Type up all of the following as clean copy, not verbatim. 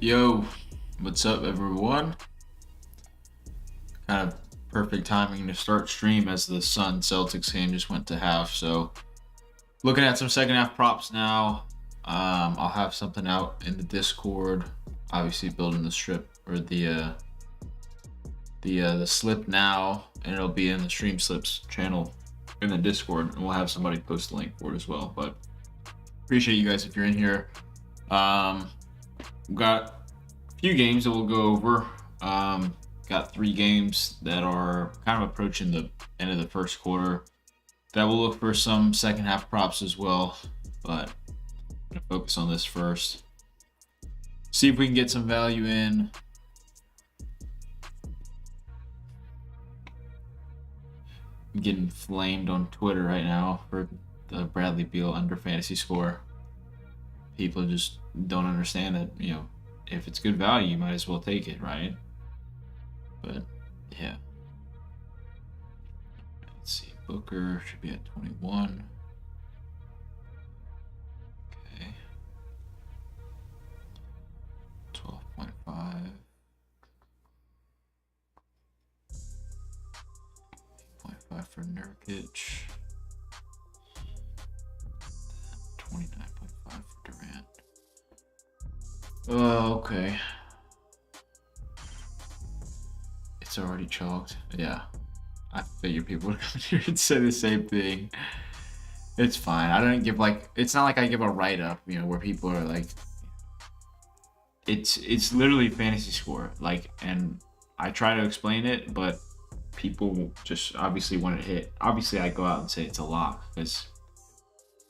Yo, what's up, everyone? Kind of perfect timing to start stream as the Sun Celtics game just went to half. So, looking at some second half props now. I'll have something out in the Discord. Obviously, building the strip or the slip now, and it'll be in the Stream Slips channel in the Discord, and we'll have somebody post a link for it as well. But appreciate you guys if you're in here. We've got a few games that we'll go over. Got 3 games that are kind of approaching the end of the first quarter that we'll look for some second half props as well, but I'm gonna focus on this first. See if we can get some value in. I'm getting flamed on Twitter right now for the Bradley Beal under fantasy score. People just don't understand that, if it's good value, you might as well take it, right? But yeah. Let's see. Booker should be at 21. Okay. 12.5. 8.5 for Nurkic. 29.5 for Durant. Oh, okay. It's already chalked. Yeah. I figured people would come here and say the same thing. It's fine. I don't give it's not like I give a write-up, where people are like, it's literally fantasy score. And I try to explain it, but people just obviously want it hit. Obviously I go out and say it's a lock because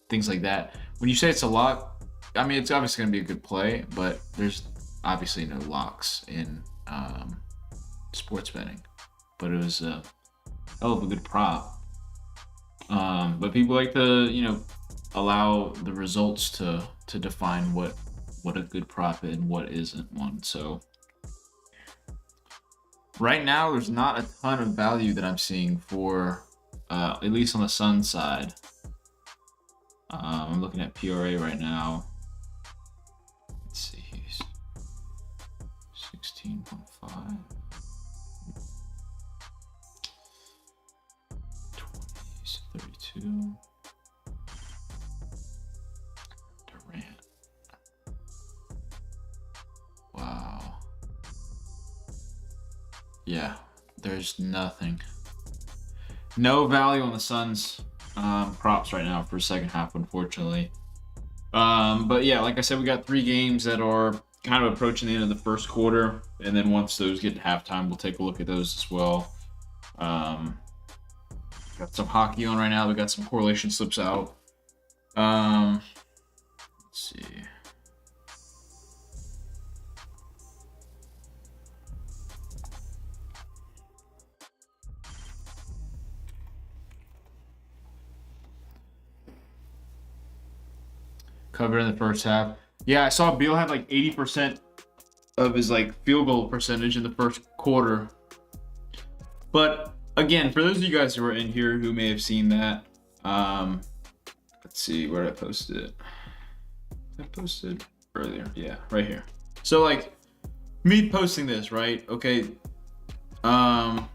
things like that. When you say it's a lock, I mean, it's obviously going to be a good play, but there's obviously no locks in sports betting. But it was a hell of a good prop. But people like to, allow the results to define what a good prop and what isn't one. So right now, there's not a ton of value that I'm seeing for, at least on the Sun side. I'm looking at PRA right now. Let's see, 16.5. 32. Durant. Wow. Yeah, there's nothing. No value on the Suns props right now for second half, unfortunately. But yeah, like I said, we got 3 games that are kind of approaching the end of the first quarter, and then once those get to halftime, we'll take a look at those as well. Got some hockey on right now. We got some correlation slips out. Let's see. Covered in the first half. Yeah, I saw Beal had 80% of his field goal percentage in the first quarter. But again, for those of you guys who are in here who may have seen that, let's see, where did I post it? I posted earlier. Yeah, right here. So me posting this, right? Okay. Hold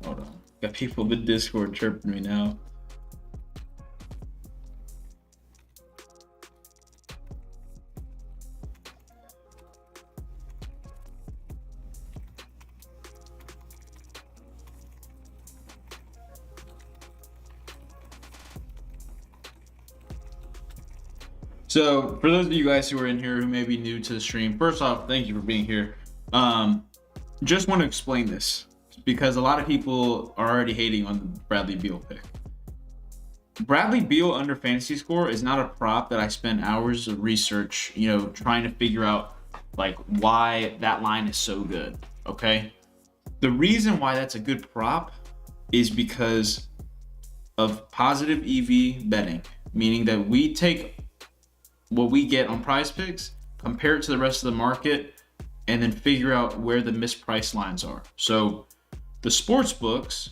on. Got people in Discord chirping me now. So for those of you guys who are in here who may be new to the stream, first off, thank you for being here. Just want to explain this because a lot of people are already hating on the Bradley Beal pick. Bradley Beal under fantasy score is not a prop that I spend hours of research, trying to figure out why that line is so good. Okay. The reason why that's a good prop is because of positive EV betting, meaning that we take what we get on PrizePicks, compare it to the rest of the market, and then figure out where the mispriced lines are. So the sports books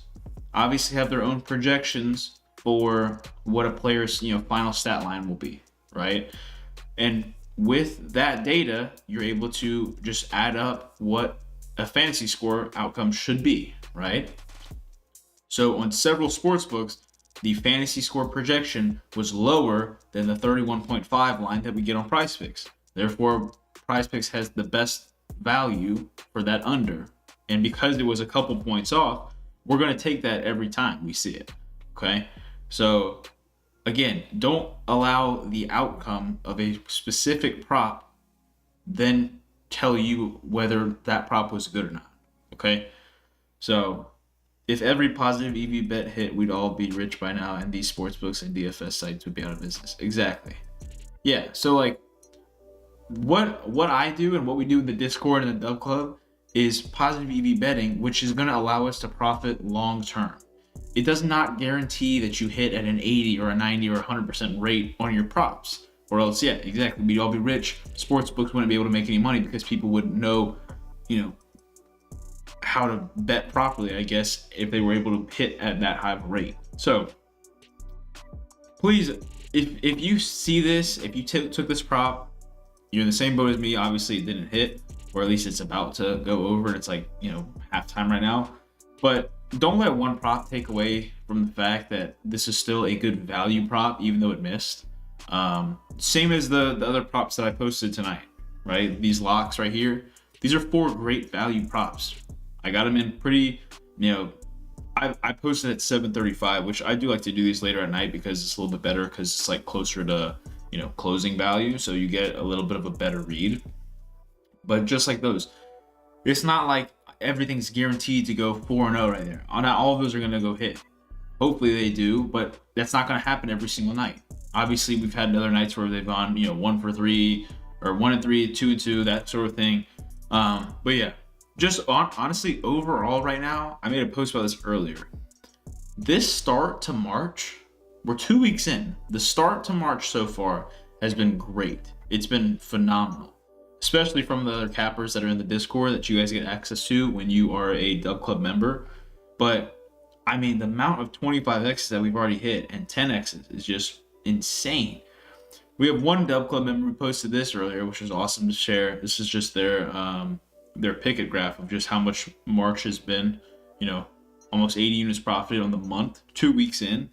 obviously have their own projections for what a player's final stat line will be, right? And with that data, you're able to just add up what a fantasy score outcome should be, right? So on several sports books, the fantasy score projection was lower than the 31.5 line that we get on PrizePicks. Therefore, PrizePicks has the best value for that under. And because it was a couple points off, we're going to take that every time we see it. Okay? So again, don't allow the outcome of a specific prop then tell you whether that prop was good or not. Okay? So if every positive EV bet hit, we'd all be rich by now, and these sportsbooks and DFS sites would be out of business. Exactly. Yeah. So like, what I do and what we do in the Discord and the Dub Club is positive EV betting, which is going to allow us to profit long term. It does not guarantee that you hit at an 80 or a 90 or 100% rate on your props, or else, yeah, exactly, we'd all be rich. Sportsbooks wouldn't be able to make any money because people wouldn't know, how to bet properly, I guess, if they were able to hit at that high of a rate. So please, if you see this, if you took this prop, you're in the same boat as me. Obviously it didn't hit, or at least it's about to go over, and it's like, halftime right now. But don't let one prop take away from the fact that this is still a good value prop, even though it missed. Same as the other props that I posted tonight, right? These locks right here, these are 4 great value props. I got them in pretty, I posted at 7:35, which I do like to do these later at night because it's a little bit better, because it's like closer to, closing value. So you get a little bit of a better read. But just like those, it's not like everything's guaranteed to go 4-0 right there. Not all of those are going to go hit. Hopefully they do, but that's not going to happen every single night. Obviously, we've had other nights where they've gone, 1 for 3 or 1 and 3, 2 and 2, that sort of thing. But yeah, just honestly, overall right now, I made a post about this earlier. This start to March, we're 2 weeks in. The start to March so far has been great. It's been phenomenal, especially from the other cappers that are in the Discord that you guys get access to when you are a Dub Club member. But I mean, the amount of 25Xs that we've already hit and 10Xs is just insane. We have one Dub Club member who posted this earlier, which is awesome to share. This is just their Pickett graph of just how much March has been, almost 80 units profited on the month, 2 weeks in.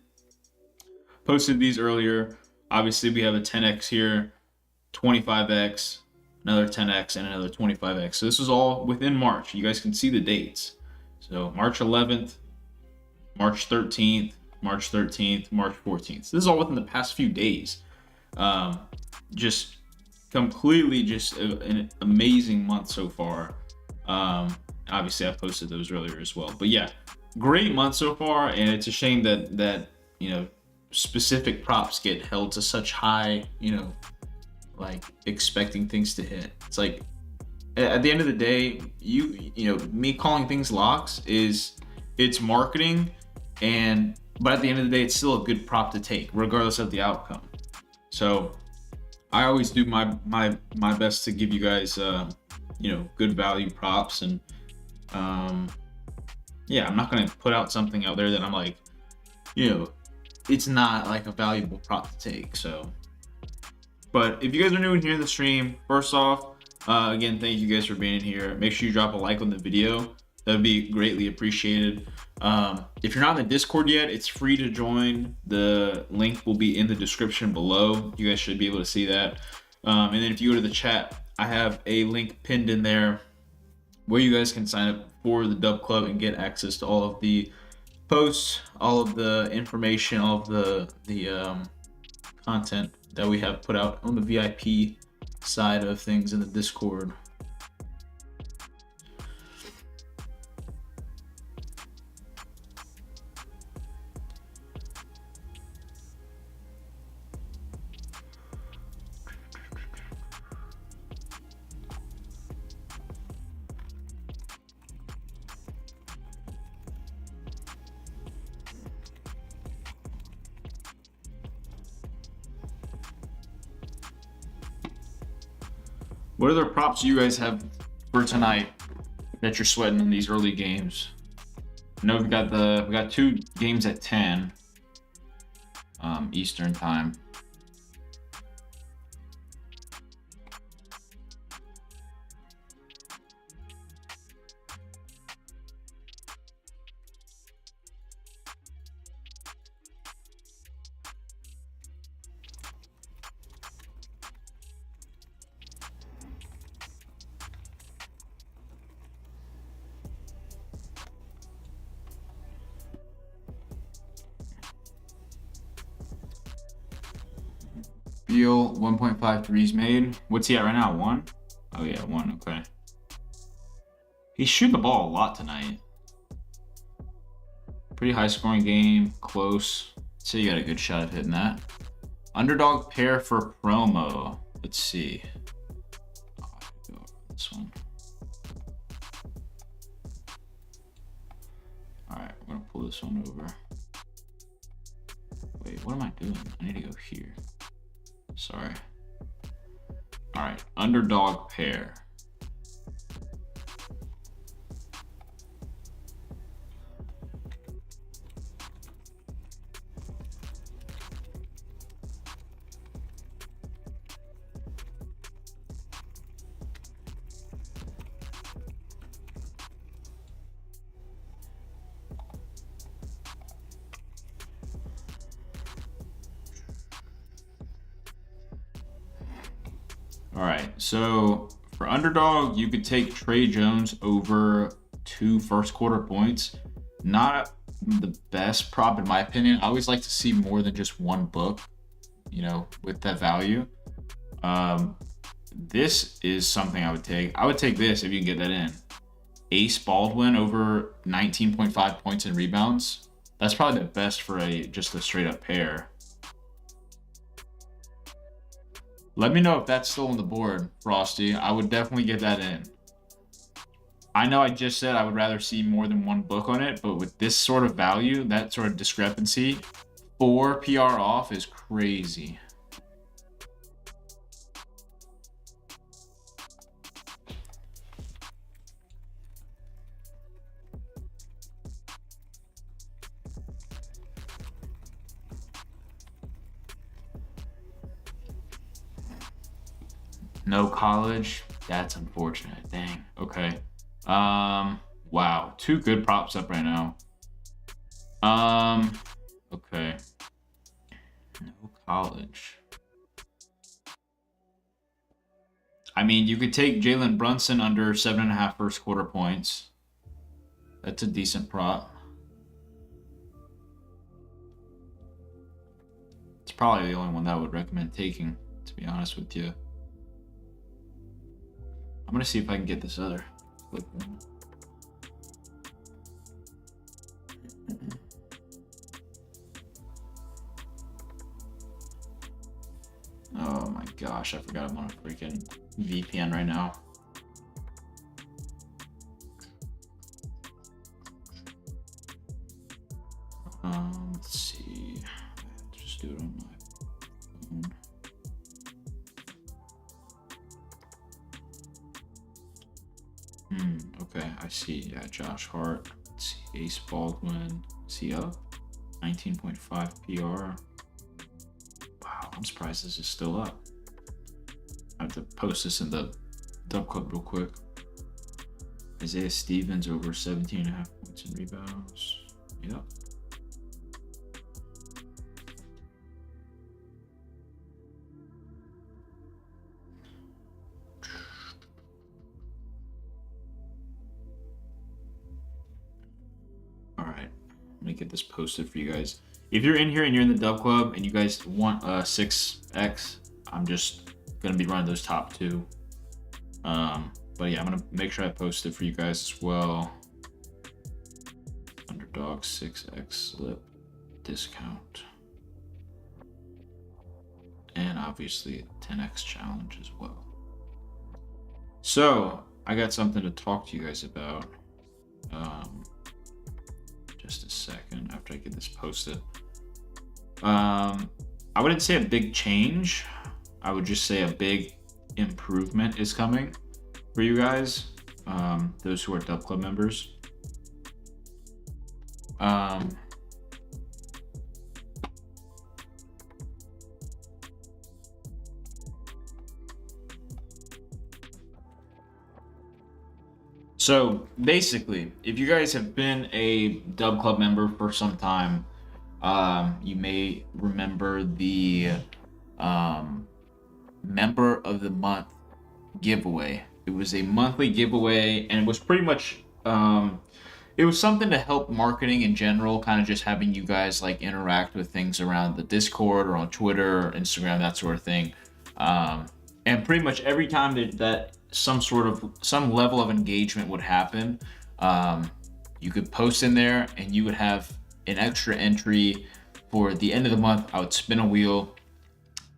Posted these earlier. Obviously, we have a 10X here, 25X, another 10X, and another 25X. So this is all within March. You guys can see the dates. So March 11th, March 13th, March 13th, March 14th. So this is all within the past few days. Just completely just an amazing month so far. Obviously I posted those earlier as well, but yeah, great month so far. And it's a shame that specific props get held to such high, like expecting things to hit. It's like at the end of the day, me calling things locks it's marketing, but at the end of the day, it's still a good prop to take regardless of the outcome. So I always do my best to give you guys good value props, and I'm not going to put out something out there that I'm like, it's not like a valuable prop to take. So, but if you guys are new in here in the stream, first off, again, thank you guys for being in here. Make sure you drop a like on the video. That would be greatly appreciated. If you're not in the Discord yet, it's free to join. The link will be in the description below. You guys should be able to see that. And then if you go to the chat, I have a link pinned in there where you guys can sign up for the Dub Club and get access to all of the posts, all of the information, all of the content that we have put out on the VIP side of things in the Discord. What other props do you guys have for tonight that you're sweating in these early games? I know we got 2 games at 10 Eastern time. Beal, 1.5 threes made. What's he at right now? 1? Oh yeah, 1. Okay. He's shooting the ball a lot tonight. Pretty high scoring game, close. So you got a good shot at hitting that. Underdog pair for promo. Let's see. Oh, I can go over this one. All right, we're gonna pull this one over. Wait, what am I doing? I need to go here. Sorry. All right, underdog pair. All right, so for underdog, you could take Trey Jones over 2 first quarter points. Not the best prop in my opinion. I always like to see more than just one book, you know, with that value. This is something I would take. I would take this if you can get that in. Ace Baldwin over 19.5 points and rebounds. That's probably the best for just a straight up pair. Let me know if that's still on the board, Frosty. I would definitely get that in. I know I just said I would rather see more than one book on it, but with this sort of value, that sort of discrepancy, 4 PR off is crazy. No college. That's unfortunate. Dang. Okay. Wow. 2 good props up right now. Okay. No college. I mean, you could take Jalen Brunson under 7.5 first quarter points. That's a decent prop. It's probably the only one that I would recommend taking, to be honest with you. I'm gonna see if I can get this other flip one. Oh my gosh, I forgot I'm on a freaking VPN right now. Let's see. Just do it on my phone. Okay, I see. Yeah, Josh Hart. Let's see, Ace Baldwin. See up? 19.5 PR. Wow, I'm surprised this is still up. I have to post this in the Dub Club real quick. Isaiah Stevens over 17.5 points and rebounds. Yep. Get this posted for you guys. If you're in here and you're in the Dub Club and you guys want 6x, I'm just gonna be running those top 2. But yeah, I'm gonna make sure I post it for you guys as well. Underdog 6x slip discount, and obviously 10x challenge as well. So I got something to talk to you guys about. Just a second after I get this posted. I wouldn't say a big change. I would just say a big improvement is coming for you guys, those who are Dub Club members. So basically, if you guys have been a Dub Club member for some time, you may remember the Member of the Month giveaway. It was a monthly giveaway, and it was pretty much it was something to help marketing in general, kind of just having you guys like interact with things around the Discord or on Twitter or Instagram, that sort of thing. And pretty much every time that some level of engagement would happen, you could post in there and you would have an extra entry for the end of the month. I would spin a wheel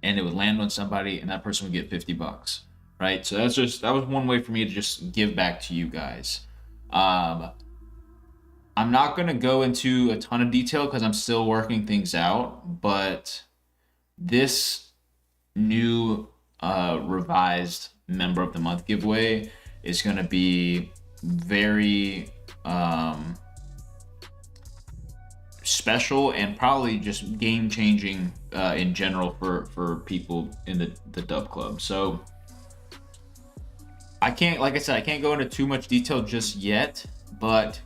and it would land on somebody and that person would get $50, right? So that was one way for me to just give back to you guys. I'm not going to go into a ton of detail because I'm still working things out, but this new revised member of the month giveaway is going to be very special and probably just game changing in general for people in the Dub Club. So I can't go into too much detail just yet, but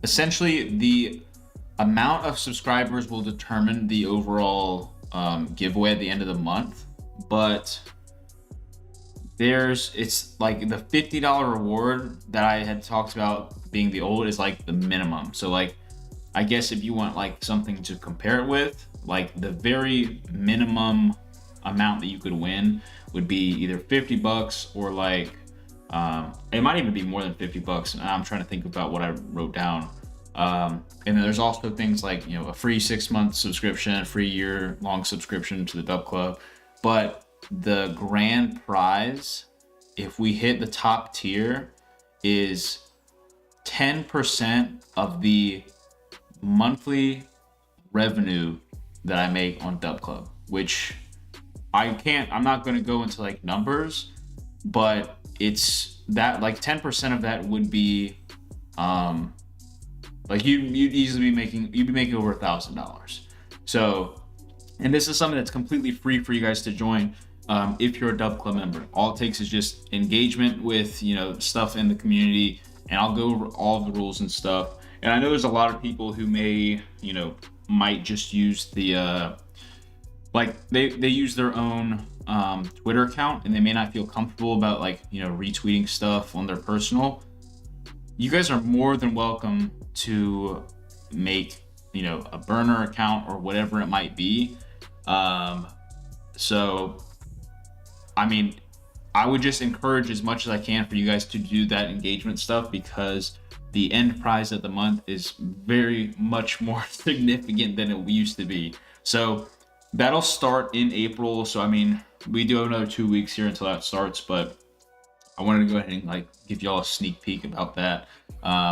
essentially the amount of subscribers will determine the overall giveaway at the end of the month. But it's like the $50 reward that I had talked about being the old is like the minimum. So like, I guess if you want like something to compare it with, like the very minimum amount that you could win would be either $50 or like it might even be more than $50. And I'm trying to think about what I wrote down. And then there's also things like, you know, a free 6-month subscription, a free year-long subscription to the Dub Club. But the grand prize, if we hit the top tier, is 10% of the monthly revenue that I make on Dub Club, which I'm not going to go into like numbers, but it's that like 10% of that would be, like you'd easily be making over $1,000. So, and this is something that's completely free for you guys to join. If you're a Dub Club member, all it takes is just engagement with, you know, stuff in the community, and I'll go over all the rules and stuff. And I know there's a lot of people who might just use the, like they use their own Twitter account, and they may not feel comfortable about like, you know, retweeting stuff on their personal. You guys are more than welcome to make, you know, a burner account or whatever it might be. So, I mean, I would just encourage as much as I can for you guys to do that engagement stuff, because the end prize of the month is very much more significant than it used to be. So that'll start in April. So, I mean, we do have another 2 weeks here until that starts, but I wanted to go ahead and like give y'all a sneak peek about that,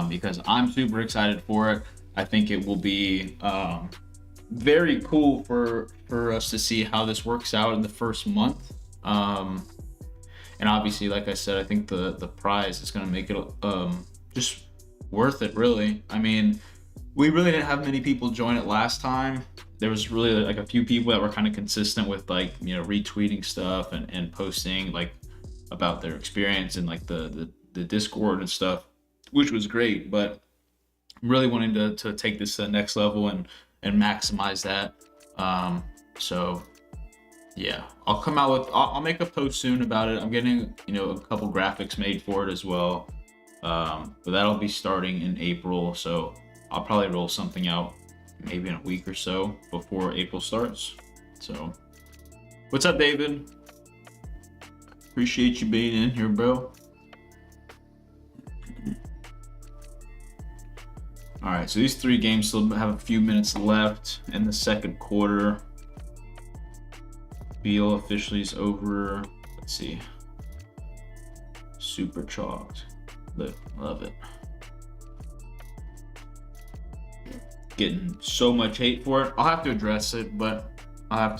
because I'm super excited for it. I think it will be very cool for us to see how this works out in the first month. And obviously, like I said, I think the prize is going to make it just worth it, really. I mean, we really didn't have many people join it last time. There was really like a few people that were kind of consistent with like, you know, retweeting stuff and posting like about their experience in like the Discord and stuff, which was great. But I'm really wanting to take this to the next level and maximize that. So yeah, I'll make a post soon about it. I'm getting, you know, a couple graphics made for it as well. But that'll be starting in April. So I'll probably roll something out maybe in a week or so before April starts. So what's up, David? Appreciate you being in here, bro. All right, so these 3 games still have a few minutes left in the second quarter. Beal officially is over. Let's see. Super chalked. Love it. Getting so much hate for it. I'll have to address it, but I'll have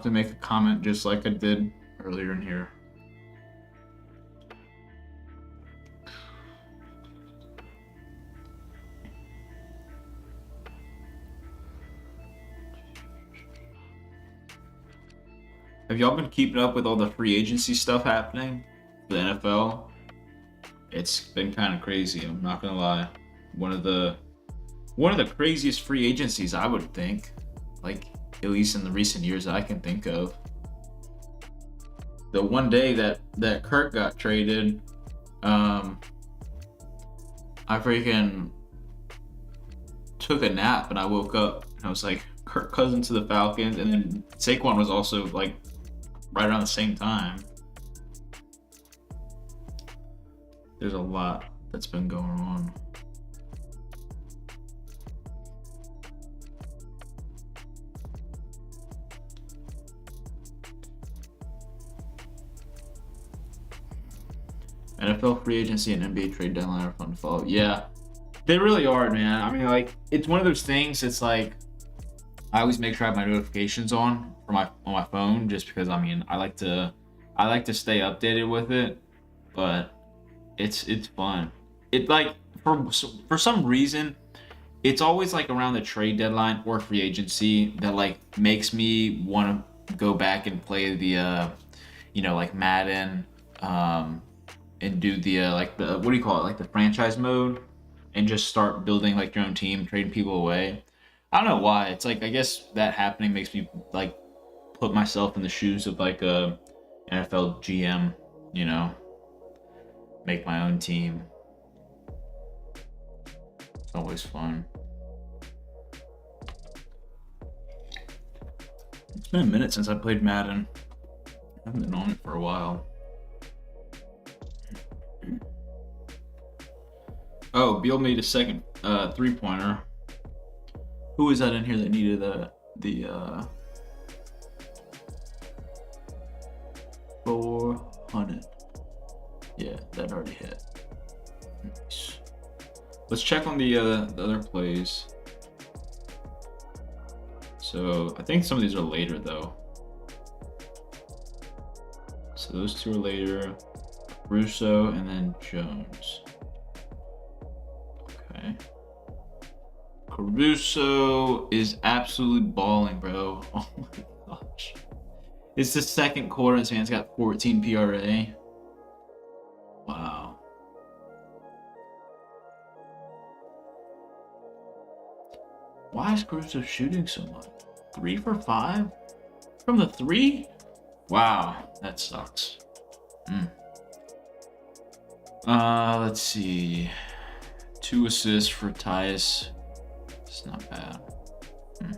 to make a comment just like I did earlier in here. Have y'all been keeping up with all the free agency stuff happening? The NFL? It's been kind of crazy, I'm not gonna lie. One of the craziest free agencies, I would think. Like, at least in the recent years that I can think of. The one day that Kirk got traded, I freaking took a nap and I woke up and I was like, Kirk Cousins to the Falcons, and then Saquon was also like right around the same time. There's a lot that's been going on. NFL free agency and NBA trade deadline are fun to follow. Yeah, they really are, man. I mean, like, it's one of those things. It's like I always make sure I have my notifications on my phone, just because I mean I like to stay updated with it, but it's fun. It like for some reason it's always like around the trade deadline or free agency that like makes me want to go back and play the like Madden, and do the like the what do you call it, like the franchise mode, and just start building like your own team, trading people away. I don't know why. It's like I guess that happening makes me like put myself in the shoes of like a NFL GM, you know, make my own team. It's always fun. It's been a minute since I played Madden. I haven't been on it for a while. Oh, Beal made a second 3-pointer. Who was that in here that needed the 400? Yeah, that already hit. Nice. Let's check on the other plays. So I think some of these are later though. So those two are later. Russo and then Jones. Okay. Caruso is absolutely balling, bro. Oh my gosh. It's the second quarter and this man's got 14 PRA. Wow. Why is Caruso shooting so much? 3 for 5? From the 3? Wow, that sucks. Let's see. 2 assists for Tyus. It's not bad. Okay.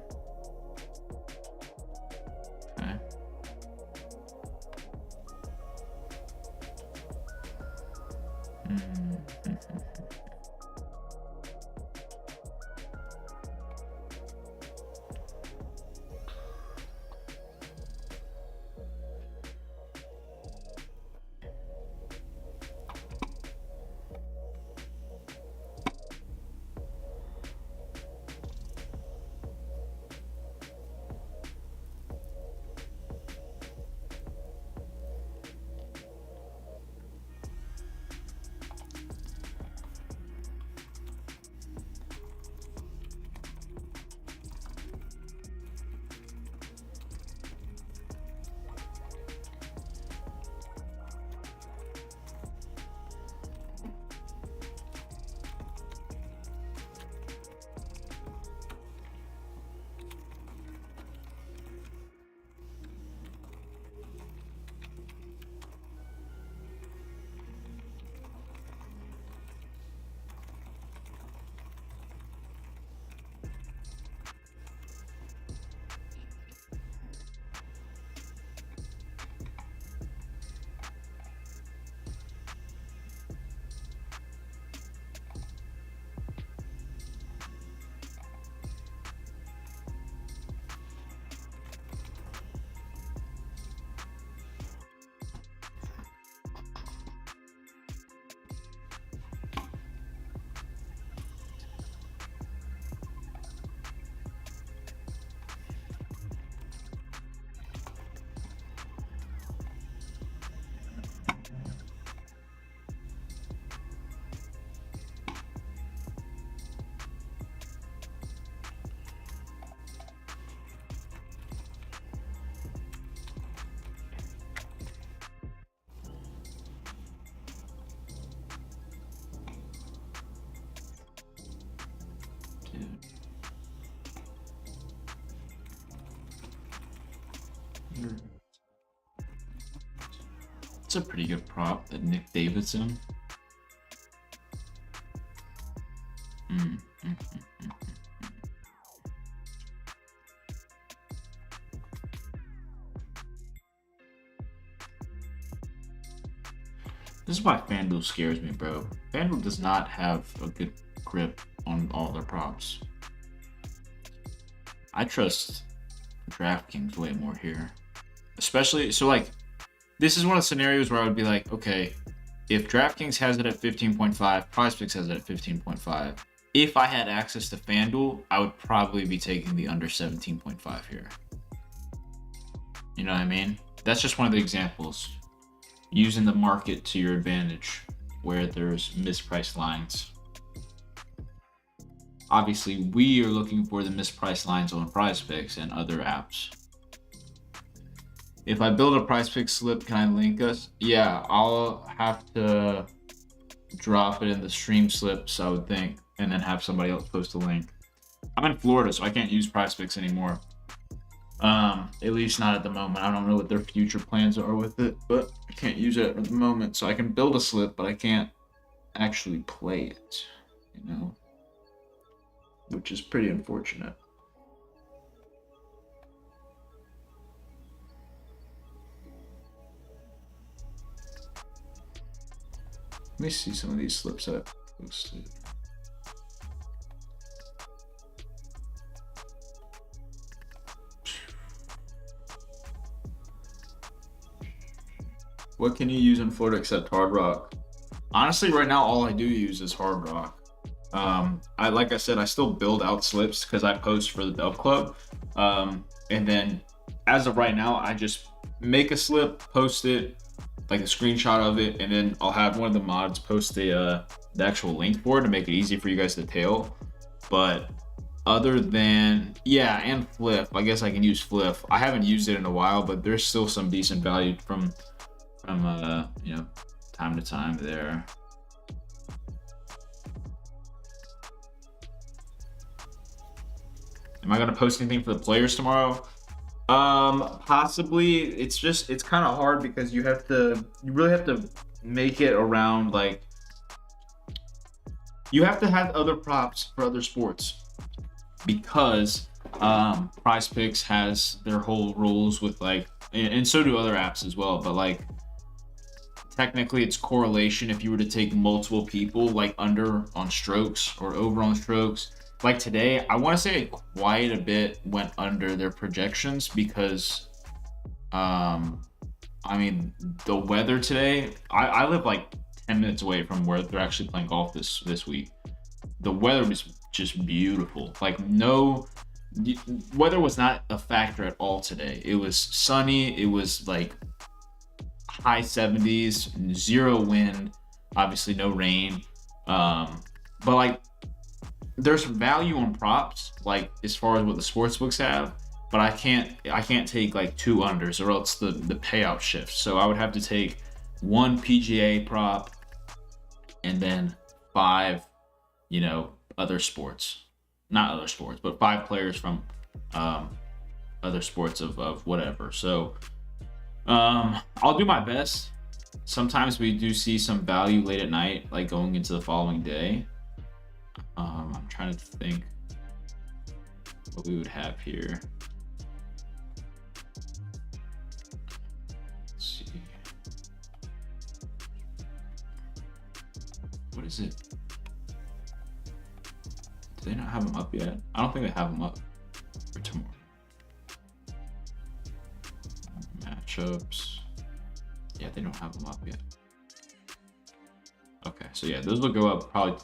It's a pretty good prop that Nick Davidson. Mm, mm, mm. This is why FanDuel scares me, bro. FanDuel does not have a good grip on all their props. I trust DraftKings way more here. Especially, so like, this is one of the scenarios where I would be like, okay, if DraftKings has it at 15.5, PrizePicks has it at 15.5. If I had access to FanDuel, I would probably be taking the under 17.5 here. You know what I mean? That's just one of the examples. Using the market to your advantage where there's mispriced lines. Obviously, we are looking for the mispriced lines on PrizePicks and other apps. If I build a PrizePicks slip, can I link us? Yeah, I'll have to drop it in the stream slips, I would think, and then have somebody else post a link. I'm in Florida, so I can't use PrizePicks anymore. At least not at the moment. I don't know what their future plans are with it, but I can't use it at the moment. So I can build a slip, but I can't actually play it, you know, which is pretty unfortunate. Let me see some of these slips I posted. What can you use in Florida except Hard Rock? Honestly, right now, all I do use is Hard Rock. Like I said, I still build out slips because I post for the Dub Club. And then as of right now, I just make a slip, post it, like a screenshot of it, and then I'll have one of the mods post the actual link for it to make it easy for you guys to tail. But other than, yeah, and Flip, I guess I can use Flip. I haven't used it in a while, but there's still some decent value from you know, time to time there. Am I gonna post anything for the players tomorrow? Possibly. It's kind of hard because you really have to make it around, like, you have to have other props for other sports because PrizePicks has their whole rules with, like, and so do other apps as well, but like technically it's correlation if you were to take multiple people, like under on strokes or over on strokes. Like today, I want to say quite a bit went under their projections because I mean, the weather today, I live like 10 minutes away from where they're actually playing golf this week. The weather was just beautiful. Like, no, weather was not a factor at all today. It was sunny. It was like high 70s, zero wind, obviously no rain. But like, there's value on props, like as far as what the sports books have, but I can't take like 2 unders or else the payout shifts. So I would have to take 1 PGA prop and then 5, you know, other sports, not other sports, but 5 players from other sports of whatever. So I'll do my best. Sometimes we do see some value late at night, like going into the following day. I'm trying to think what we would have here. Let's see. What is it? Do they not have them up yet? I don't think they have them up for tomorrow. Matchups. Yeah, they don't have them up yet. Okay, so yeah, those will go up probably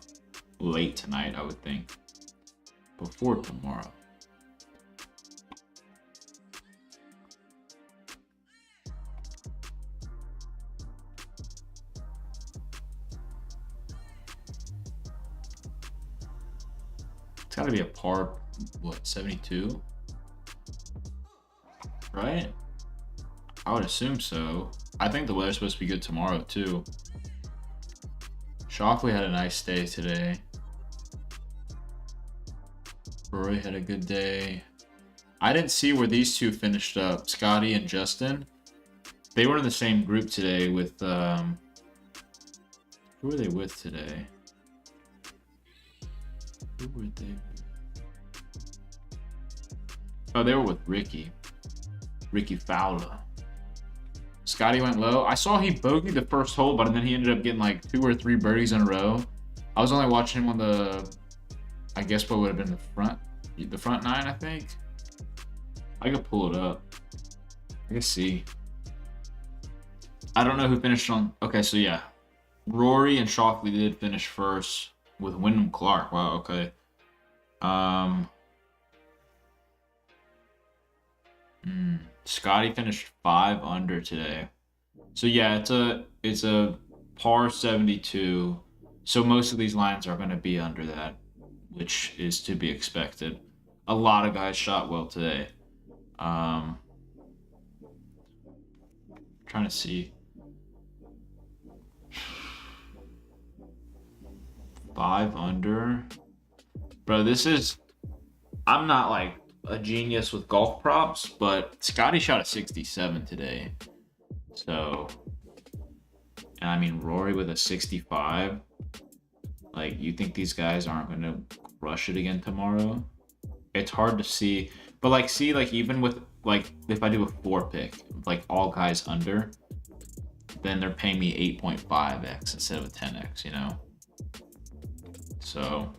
late tonight, I would think, before tomorrow. It's got to be a par, what, 72? Right? I would assume so. I think the weather's supposed to be good tomorrow too. Shockley had a nice day today. Rory had a good day. I didn't see where these two finished up, Scotty and Justin. They were in the same group today with, who were they with today? Who were they? Oh, they were with Ricky Fowler. Scotty went low. I saw he bogeyed the first hole, but then he ended up getting like 2 or 3 birdies in a row. I was only watching him on the, I guess what would have been the front 9, I think. I could pull it up. I can see. I don't know who finished on. Okay, so yeah, Rory and Shoffley did finish first with Wyndham Clark. Wow. Okay. Scotty finished 5 under today. So yeah, it's a par 72. So most of these lines are going to be under that, which is to be expected. A lot of guys shot well today. Trying to see. 5 under. Bro, this is, I'm not like a genius with golf props, but Scotty shot a 67 today. So, and I mean, Rory with a 65. Like, you think these guys aren't going to crush it again tomorrow? It's hard to see. But, like, see, like, even with, like, if I do a 4-pick, like, all guys under, then they're paying me 8.5x instead of a 10x, you know? So,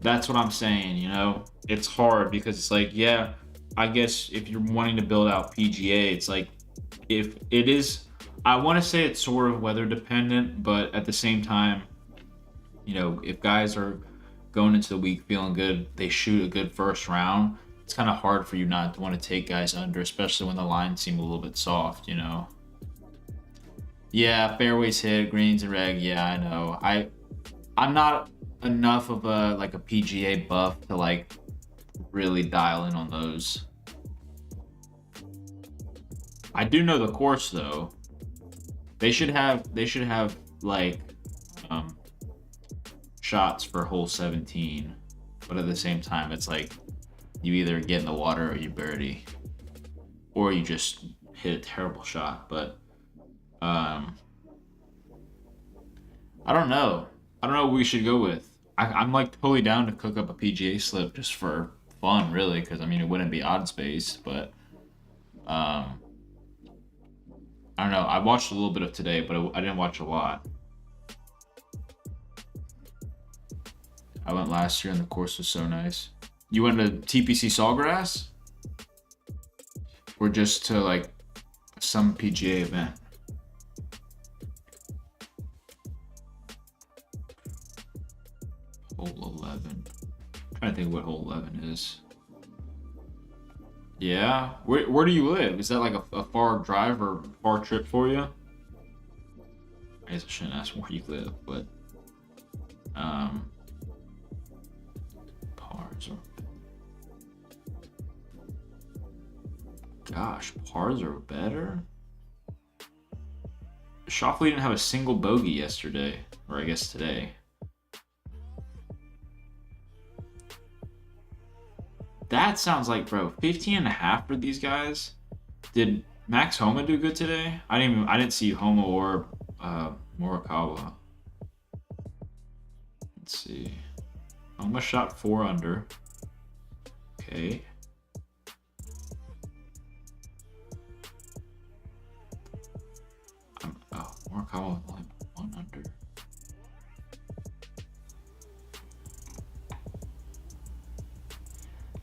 that's what I'm saying, you know? It's hard because it's like, yeah, I guess if you're wanting to build out PGA, it's like, if it is, I want to say it's sort of weather dependent, but at the same time, you know, if guys are going into the week feeling good, they shoot a good first round, it's kind of hard for you not to want to take guys under, especially when the lines seem a little bit soft, you know? Yeah, fairways hit, greens and reg, yeah, I know. I'm not enough of a PGA buff to like really dial in on those. I do know the course though. They should have like shots for hole 17, but at the same time it's like you either get in the water or you birdie, or you just hit a terrible shot. But I don't know what we should go with. I'm like totally down to cook up a PGA slip just for fun, really, because I mean it wouldn't be odds based, but I don't know. I watched a little bit of today, but I didn't watch a lot. I went last year and the course was so nice. You went to TPC Sawgrass? Or just to like some PGA event? Hole 11. I'm trying to think what hole 11 is. Yeah? Where do you live? Is that like a far drive or far trip for you? I guess I shouldn't ask where you live, but pars are, gosh, pars are better? Shoffley didn't have a single bogey yesterday, or I guess today. That sounds like, bro, 15.5 for these guys. Did Max Homa do good today? I didn't see Homa or Morikawa. Let's see. Homa shot 4 under. Okay. Morikawa with only 1 under.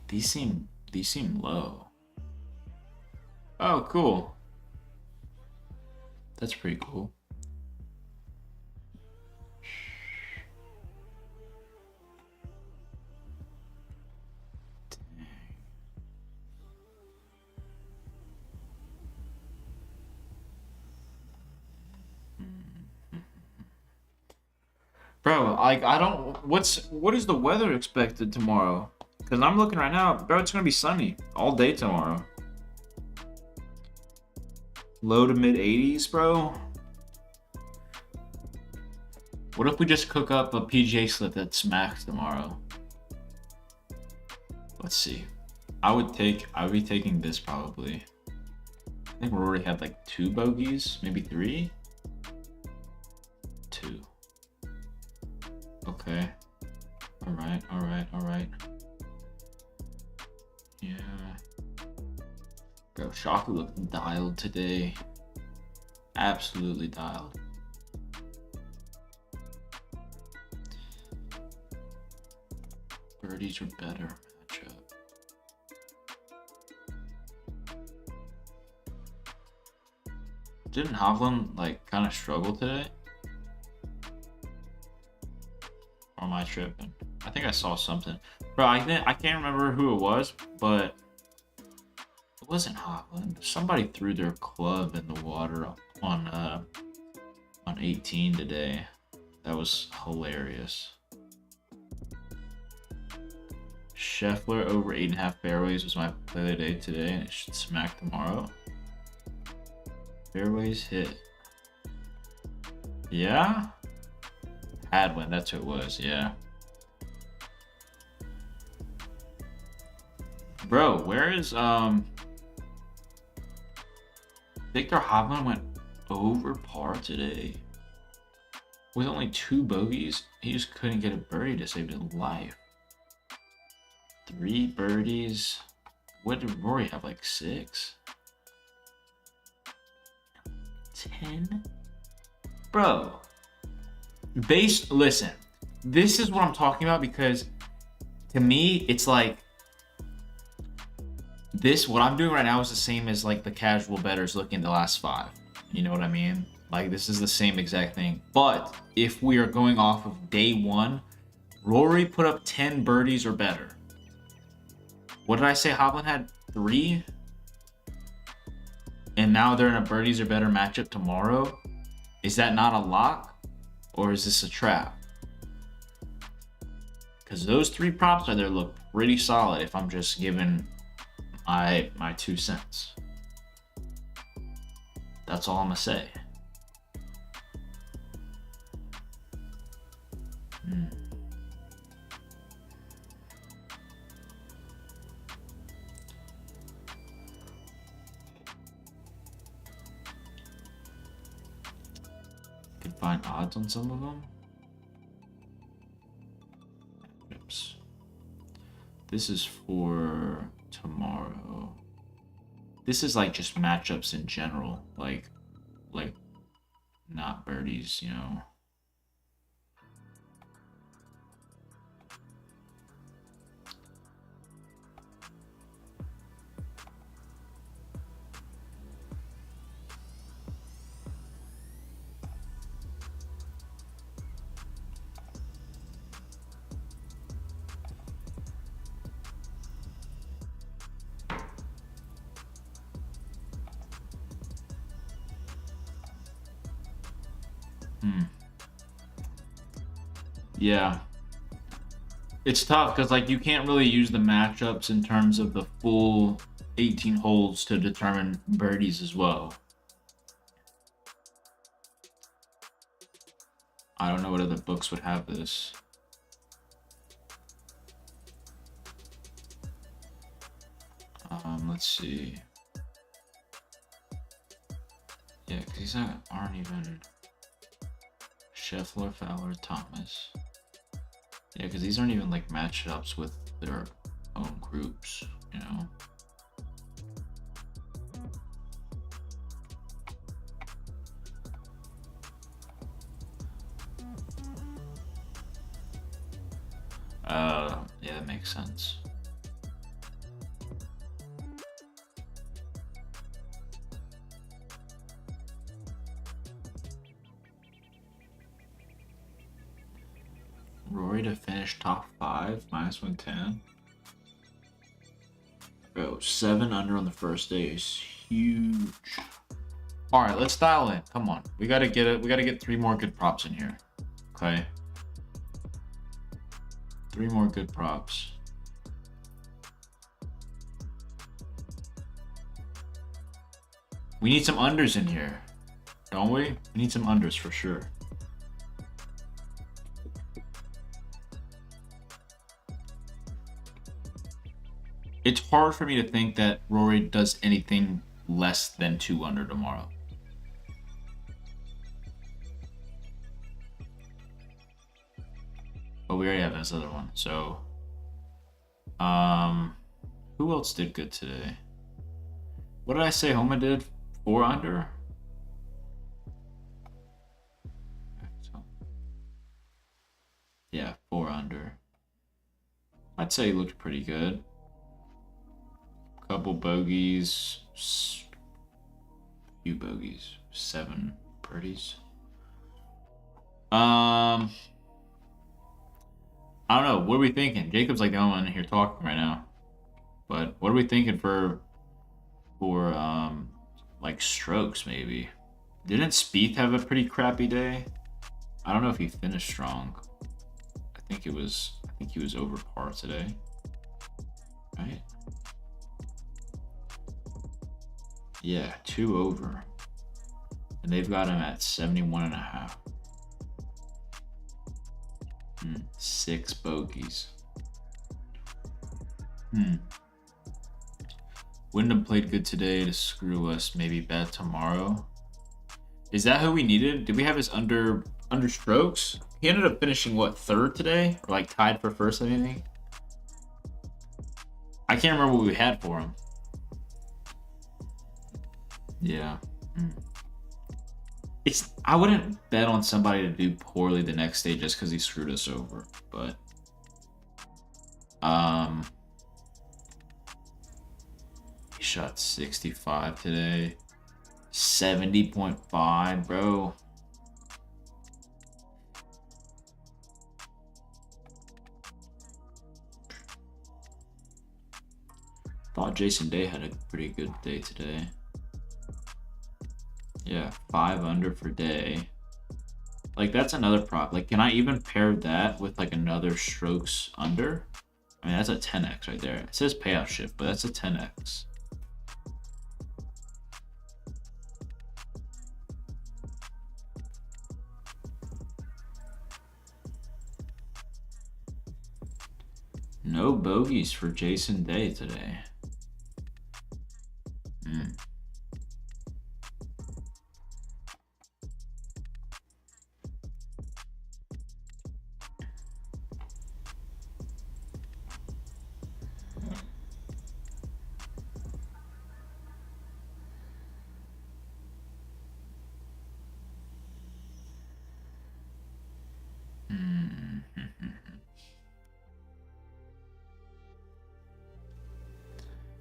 These seem low. Oh, cool. That's pretty cool. Dang. Bro, like what is the weather expected tomorrow? Because I'm looking right now, bro, it's going to be sunny all day tomorrow. Low to mid 80s, bro. What if we just cook up a PGA slip that smacks tomorrow? Let's see. I would be taking this probably. I think we already had like 2 bogeys, maybe 3. 2. Okay. All right. Yeah. Bro, Shaka looked dialed today. Absolutely dialed. Birdies are better matchup. Didn't Hovland like kind of struggle today? Or am I tripping? I think I saw something. Bro, I can't remember who it was, but it wasn't Hovland. Somebody threw their club in the water on 18 today. That was hilarious. Scheffler over 8.5 fairways was my play of the day today, and it should smack tomorrow. Fairways hit. Yeah? Hadwin, that's who it was, yeah. Bro, where is Victor Hovland went over par today. With only 2 bogeys, he just couldn't get a birdie to save his life. 3 birdies. What did Rory have, like 6? 10? Bro. Listen, this is what I'm talking about, because to me, it's like what I'm doing right now is the same as like the casual bettors looking at the last 5. You know what I mean? Like, this is the same exact thing. But if we are going off of day 1, Rory put up 10 birdies or better. What did I say? Hovland had 3? And now they're in a birdies or better matchup tomorrow? Is that not a lock? Or is this a trap? Because those 3 props right there look pretty solid if I'm just giving my 2 cents. That's all I'm going to say. Could find odds on some of them. Oops. This is for tomorrow. This is like just matchups in general, like not birdies, you know. Yeah. It's tough because like you can't really use the matchups in terms of the full 18 holes to determine birdies as well. I don't know what other books would have this. Let's see. Yeah, because these aren't even Scheffler, Fowler, Thomas. Yeah, because these aren't even like matchups with their own groups, you know? Yeah, that makes sense. Rory to finish top 5, minus 110. Bro, 7 under on the first day is huge. All right, let's dial in. Come on, we gotta get it. We gotta get 3 more good props in here. Okay, 3 more good props. We need some unders in here, don't we? We need some unders for sure. It's hard for me to think that Rory does anything less than 2 under tomorrow. but we already have this other one. So, who else did good today? What did I say Homa did? 4 under? Yeah, 4 under. I'd say he looked pretty good. Couple bogeys. Few bogeys. 7 birdies. I don't know. What are we thinking? Jacob's like the only one in here talking right now. But what are we thinking for like strokes maybe? Didn't Spieth have a pretty crappy day? I don't know if he finished strong. I think he was over par today. Right? Yeah, 2 over. And they've got him at 71.5. 6 bogeys. Wyndham played good today to screw us. Maybe bad tomorrow. Is that who we needed? Did we have his under strokes? He ended up finishing what, 3rd today, or like tied for 1st? I think. I can't remember what we had for him. Yeah. I wouldn't bet on somebody to do poorly the next day just because he screwed us over. But he shot 65 today. 70.5, bro. Thought Jason Day had a pretty good day today. Yeah, 5 under for Day. Like, that's another prop. Like, can I even pair that with like another strokes under? I mean, that's a 10x right there. It says payout shift, but that's a 10x. No bogeys for Jason Day today.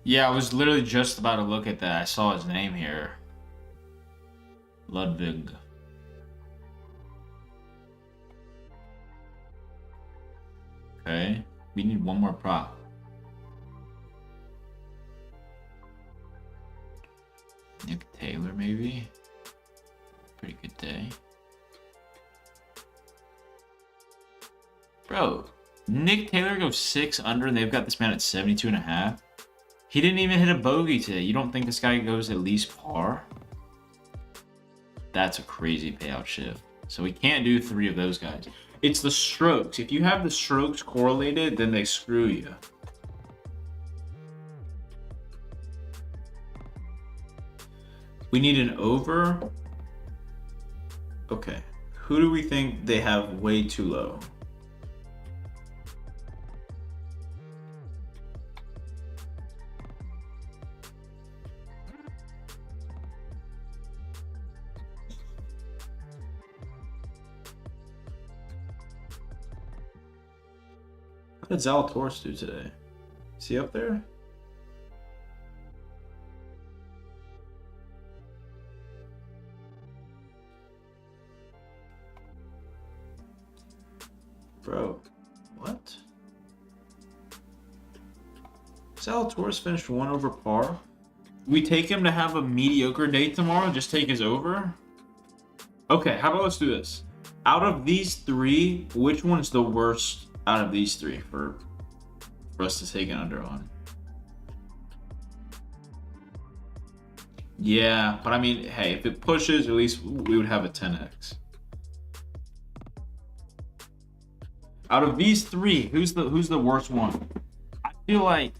Yeah, I was literally just about to look at that. I saw his name here. Ludwig. Okay. We need one more prop. Nick Taylor, maybe? Pretty good day. Bro, Nick Taylor goes 6 under and they've got this man at 72.5. He didn't even hit a bogey today. You don't think this guy goes at least par? That's a crazy payout shift. So we can't do 3 of those guys. It's the strokes. If you have the strokes correlated, then they screw you. We need an over. Okay. Who do we think they have way too low? What did Zalatoris do today? Is he up there? Bro, what? Zalatoris finished 1 over par. We take him to have a mediocre day tomorrow, just take his over? Okay, how about let's do this. Out of these 3, which one's the worst out of these 3 for us to take an under on? Yeah, but I mean, hey, if it pushes, at least we would have a 10x. Out of these 3, who's the worst one? I feel like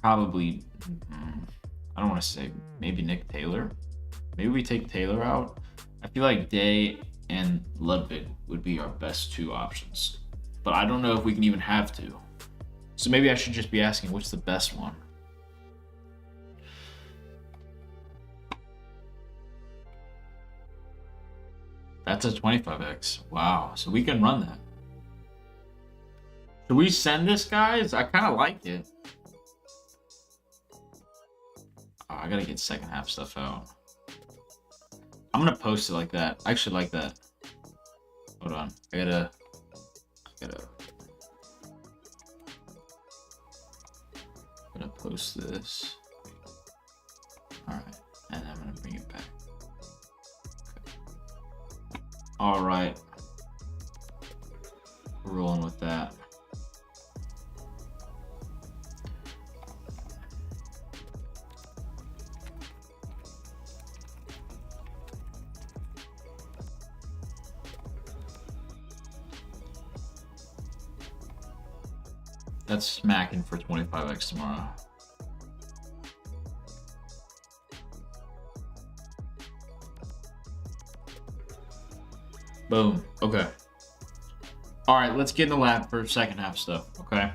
probably, I don't want to say maybe Nick Taylor. Maybe we take Taylor out. I feel like Day and Ludwig would be our best 2 options. But I don't know if we can even have 2. So maybe I should just be asking, what's the best one? That's a 25x. Wow. So we can run that. Should we send this, guys? I kind of like it. Oh, I gotta get second half stuff out. I'm gonna post it like that. I actually like that. Hold on. I gotta post this. Alright. And I'm gonna bring it back. All right, we're rolling with that. That's smacking for 25x tomorrow. Boom. Okay. All right, let's get in the lab for second half stuff, okay?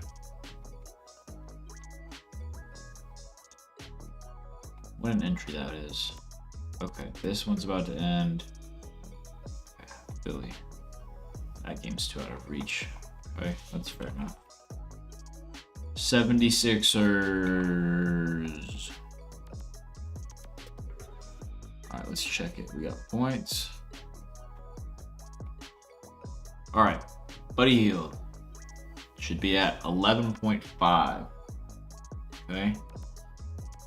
What an entry that is. Okay, this one's about to end. Okay, Philly. That game's too out of reach. Okay, that's fair enough. 76ers. All right, let's check it. We got points. All right, Buddy Hield should be at 11.5. Okay.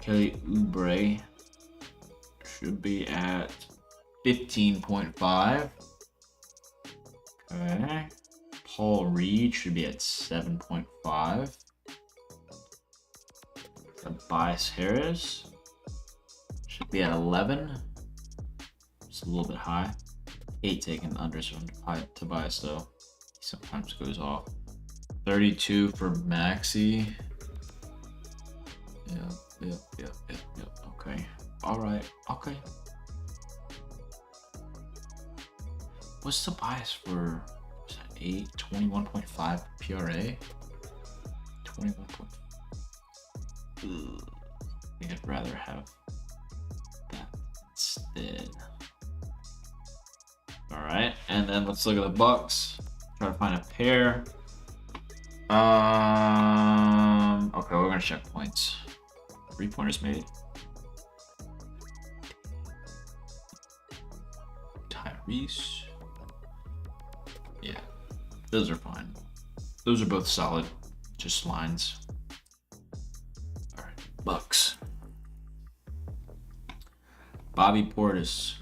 Kelly Oubre should be at 15.5. Okay. Paul Reed should be at 7.5. Tobias Harris should be at 11. It's a little bit high. 8 taking the unders from Tobias though. He sometimes goes off. 32 for Maxi. Yep. Okay. All right. Okay. What's Tobias for? Was that 8? 21.5 PRA. 21. I think I'd rather have that instead. All right, and then let's look at the Bucks. Try to find a pair. Okay, we're gonna check points. 3-pointers made. Tyrese. Yeah, those are fine. Those are both solid, just lines. All right, Bucks. Bobby Portis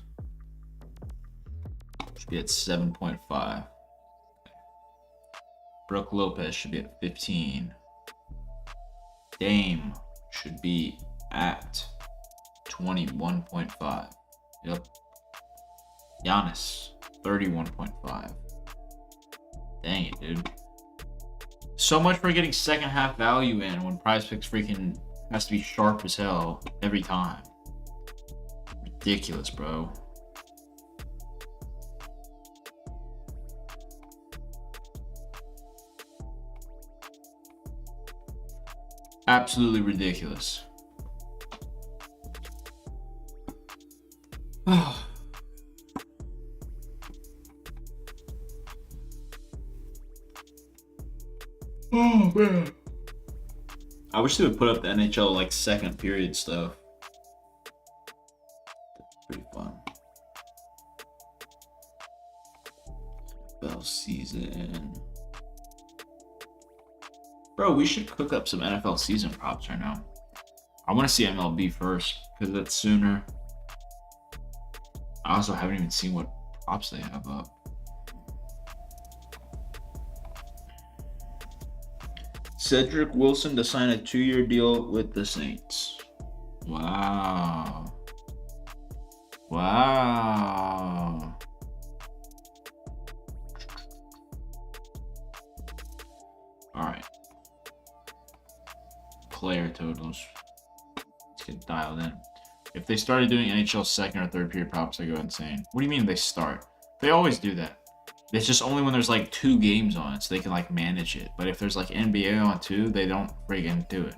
should be at 7.5. Brooke Lopez should be at 15. Dame should be at 21.5. Yep. Giannis, 31.5. Dang it, dude. So much for getting second half value in when PrizePicks freaking has to be sharp as hell every time. Ridiculous, bro. Absolutely ridiculous. Oh man. I wish they would put up the NHL like second period stuff. That's pretty fun. NFL season. Bro, we should cook up some NFL season props right now. I want to see MLB first because that's sooner. I also haven't even seen what props they have up. Cedric Wilson to sign a 2-year deal with the Saints. Wow. Wow. All right. Player totals. Let's get dialed in. If they started doing NHL second or third period props, I go insane. What do you mean they start? They always do that. It's just only when there's like 2 games on, so they can like manage it. But if there's like NBA on too, they don't friggin' do it.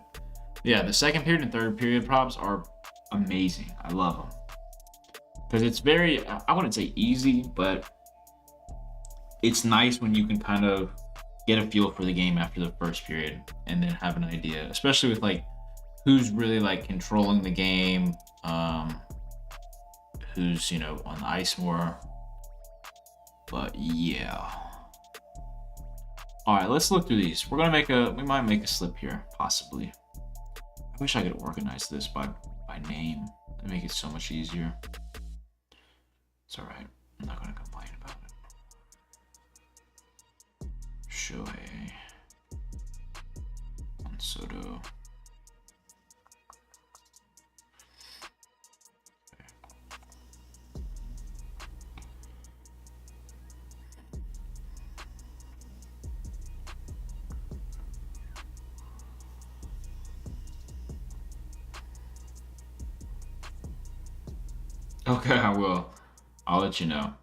Yeah, the second period and third period props are amazing. I love them because it's very, I wouldn't say easy, but it's nice when you can kind of get a feel for the game after the first period and then have an idea, especially with like who's really like controlling the game, who's, you know, on the ice more. But yeah. All right, let's look through these. We might make a slip here, possibly. I wish I could organize this by name. It'd make it so much easier. It's all right. I'm not gonna complain about it. Shohei. Soto. Okay, I will. I'll let you know.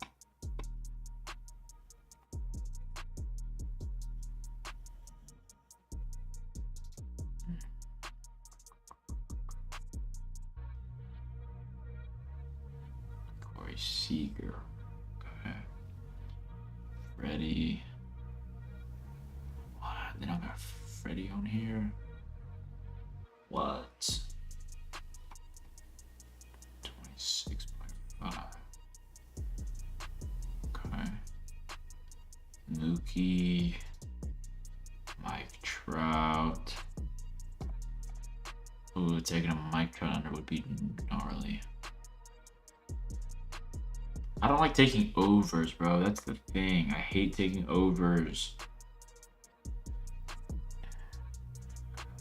Corey Seager. Okay. Freddie. What? They don't got Freddie on here. What? 26.5. Okay. Mookie. Mike Trout. Ooh, taking a Mike Trout under would be gnarly. I don't like taking overs, bro. That's the thing. I hate taking overs.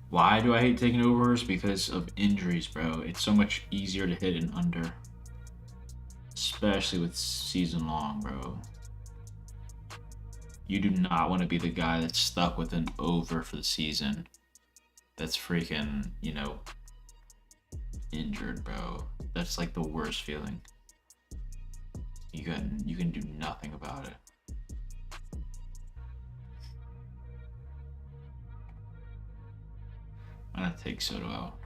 Why do I hate taking overs? Because of injuries, bro. It's so much easier to hit an under. Especially with season long, bro. You do not want to be the guy that's stuck with an over for the season. That's freaking, you know, injured, bro. That's like the worst feeling. You can do nothing about it. I'm gonna take Soto out.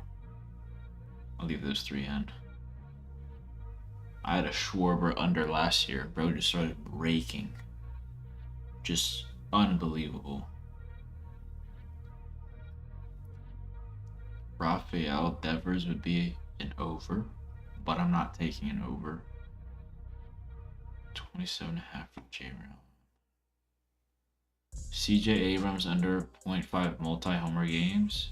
I'll leave those 3 in. I had a Schwarber under last year. Bro just started breaking. Just unbelievable. Rafael Devers would be an over, but I'm not taking an over. 27.5 for J-Rail. CJ Abrams under 0.5 multi-homer games.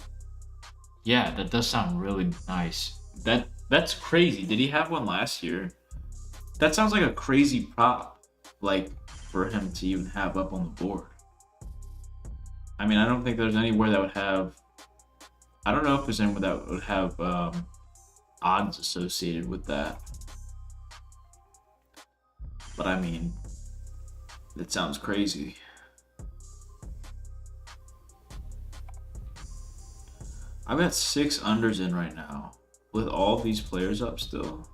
Yeah, that does sound really nice. That's crazy. Did he have one last year? That sounds like a crazy prop, like for him to even have up on the board. I mean, I don't think there's anywhere that would have. I don't know if there's anywhere that would have odds associated with that. But I mean, it sounds crazy. I've got 6 unders in right now with all these players up still.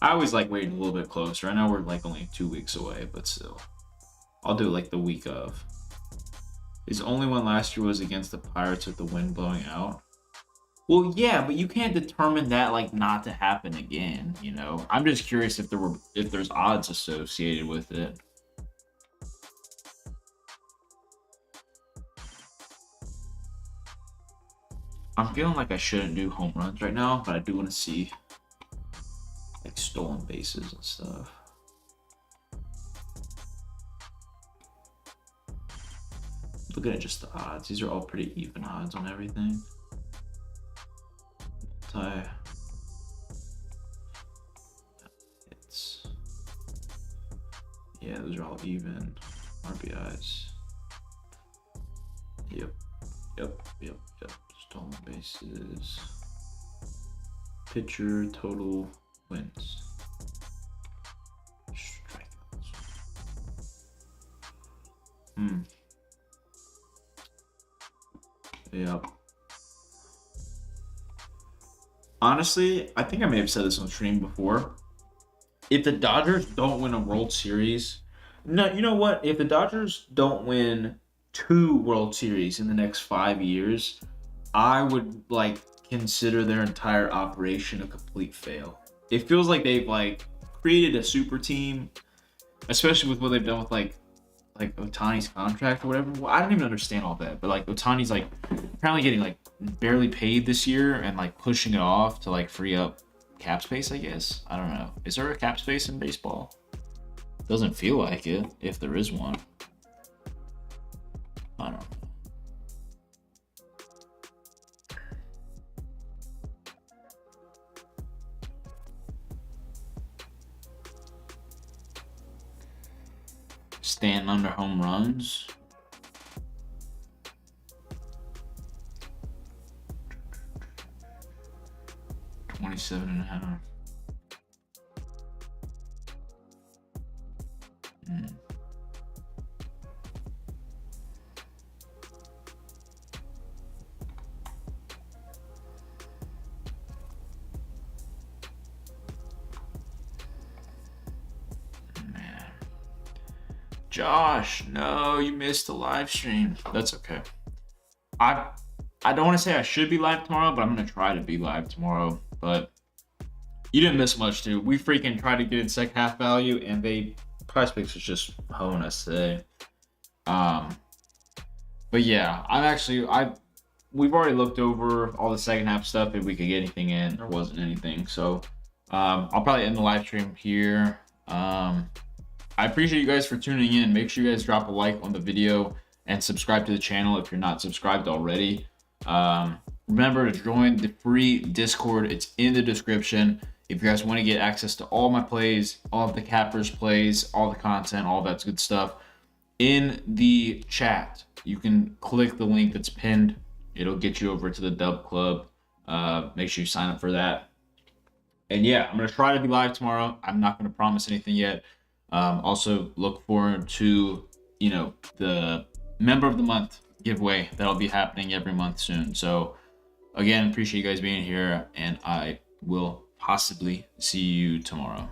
I always like waiting a little bit closer. I know we're like only 2 weeks away, but still. I'll do it like the week of. His only one last year was against the Pirates with the wind blowing out. Well, yeah, but you can't determine that like not to happen again, you know. I'm just curious if there's odds associated with it. I'm feeling like I shouldn't do home runs right now, but I do want to see like stolen bases and stuff. Looking at just the odds, these are all pretty even odds on everything. Yeah, those are all even. RBIs. Yep. Stolen bases. Pitcher total wins. Strikeouts. Yep. honestly, I think I may have said this on stream before. If the Dodgers don't win a World Series, no, you know what? If the Dodgers don't win 2 World Series in the next 5 years, I would like consider their entire operation a complete fail. It feels like they've like created a super team, especially with what they've done with like Otani's contract or whatever. Well, I don't even understand all that, but like Otani's like apparently getting like barely paid this year and like pushing it off to like free up cap space, I guess. I don't know. Is there a cap space in baseball? Doesn't feel like it, if there is one. I don't know. Stanton under home runs. $27.5. Man. Josh, no, you missed the live stream. That's okay. I don't want to say I should be live tomorrow, but I'm gonna try to be live tomorrow. But you didn't miss much, dude. We freaking tried to get in second half value, and PrizePicks was just hoeing us today. But yeah, we've already looked over all the second half stuff. If we could get anything in, there wasn't anything. So I'll probably end the live stream here. I appreciate you guys for tuning in. Make sure you guys drop a like on the video and subscribe to the channel if you're not subscribed already. Remember to join the free Discord. It's in the description. If you guys want to get access to all my plays, all of the cappers plays, all the content, all that's good stuff, in the chat, you can click the link that's pinned. It'll get you over to the Dub Club. Make sure you sign up for that. And yeah, I'm going to try to be live tomorrow. I'm not going to promise anything yet. Also look forward to, the member of the month giveaway that'll be happening every month soon. So again, appreciate you guys being here, and I will possibly see you tomorrow.